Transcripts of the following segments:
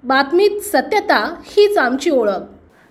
बातमीत सत्यता हीच आमची ओळख।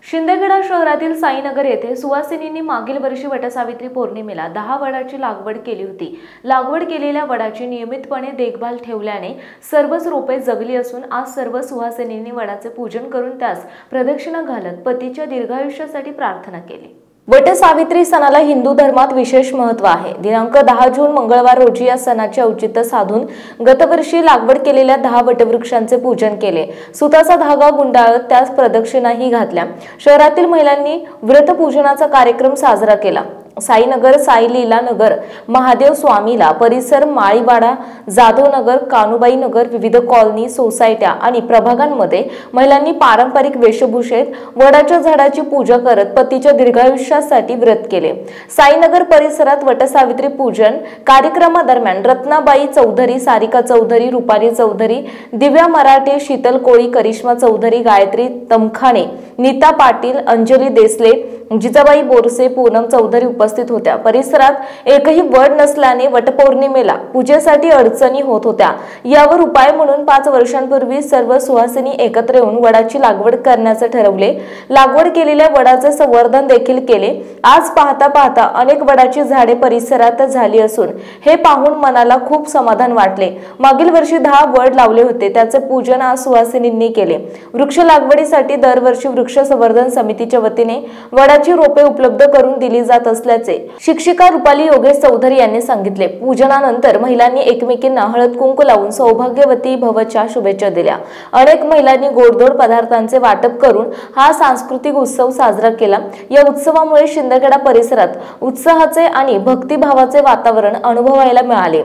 शिंदखेडा शहरातील साईनगर येथे सुवासिनींनी मागील वर्षी वटसावित्री पौर्णिमेला 10 वडाची लागवड केली होती। लागवड केलेल्या वडाची नियमितपणे देखभाल ठेवल्याने सर्वच रोपे जगली असून आज सर्व सुवासिनींनी वडाचे पूजन करून त्यास प्रदक्षिणा घालत पतीच्या दीर्घायुष्यासाठी प्रार्थना केली। वटसावित्री सणाला हिंदू धर्मात विशेष महत्त्व आहे। दिनांक 10 जून मंगळवार रोजी या सणाचे औचित्य साधून गतवर्षी लागवड केलेल्या 10 वटवृक्षांचे पूजन केले। सुताचा धागा गुंडाळत त्यास प्रदक्षिणाही घातल्या। शहरातील महिलांनी व्रतपूजनाचा कार्यक्रम साजरा केला। साईनगर, साई लीला नगर, महादेव स्वामीला परिसर, माळीवाडा, जाधव नगर, कानुबाई नगर, विविध कॉलनी, सोसायट्या आणि प्रभागांमध्ये महिलांनी पारंपरिक वेशभूषेत वडाच्या झाडाची पूजा करत पतीच्या दीर्घायुष्यासाठी व्रत केले। साईनगर परिसरात वटसावित्री पूजन कार्यक्रमादरम्यान रत्नाबाई चौधरी, सारिका चौधरी, रुपाली चौधरी, दिव्या मराठे, शीतल कोळी, करिश्मा चौधरी, गायत्री तमखाने, नीता पाटील, अंजली देसले, जिजाबाई बोरसे, पूनम चौधरी उपस्थित होत्या। परिसरात एकही वड नसल्याने वटपौर्णिमेला पूजेसाठी अडचणी होत होत्या। यावर उपाय म्हणून 5 वर्षांपूर्वी सर्व सुवासिनी एकत्र येऊन वडाची लागवड करण्याचे ठरवले। लागवड केलेल्या वडाचे संवर्धन देखील केले। आज पाहता अनेक वडाची झाडे परिसरात झाली असून हे पाहून मनाला खूप समाधान वाटले। मागील वर्षी 10 वड लावले होते, त्याचे पूजन आज सुवासिनींनी केले। वृक्ष लागवडीसाठी दरवर्षी वृक्ष संवर्धन समितीच्या वतीने वडाची रोपे उपलब्ध करून दिली जात असल्याचे शिक्षिका रुपाली योगेश चौधरी यांनी सांगितले। पूजनानंतर महिलांनी एकमेकींना हळद कुंकू लावून सौभाग्यवती भवच्या शुभेच्छा दिल्या। अनेक महिलांनी गोडधोड पदार्थांचे वाटप करून हा सांस्कृतिक उत्सव साजरा केला। या उत्सवामुळे शिंदखेडा परिसरात उत्साहाचे आणि भक्तिभावाचे वातावरण अनुभवायला मिळाले।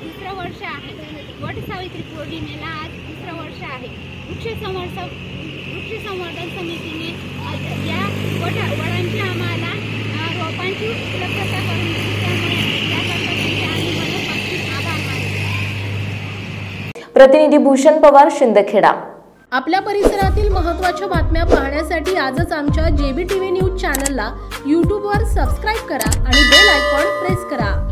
दुसरं वर्ष आहे वटसावित्री पौर्णिमेला, आज दुसरं वर्ष आहे। वृक्ष संवर्धन समितीने या वडांची आम्हाला रोपांची उपलब्धता करून दिली, त्यामुळे आम्ही मनपूर्वक आभार मानतो। प्रतिनिधी भूषण पवार, शिंदखेडा। आपल्या परिसरातील महत्त्वाच्या बातम्या पाहण्यासाठी आजच आमच्या JBTV न्यूज चॅनलला YouTube वर सबस्क्राइब करा आणि बेल आयकॉन प्रेस करा।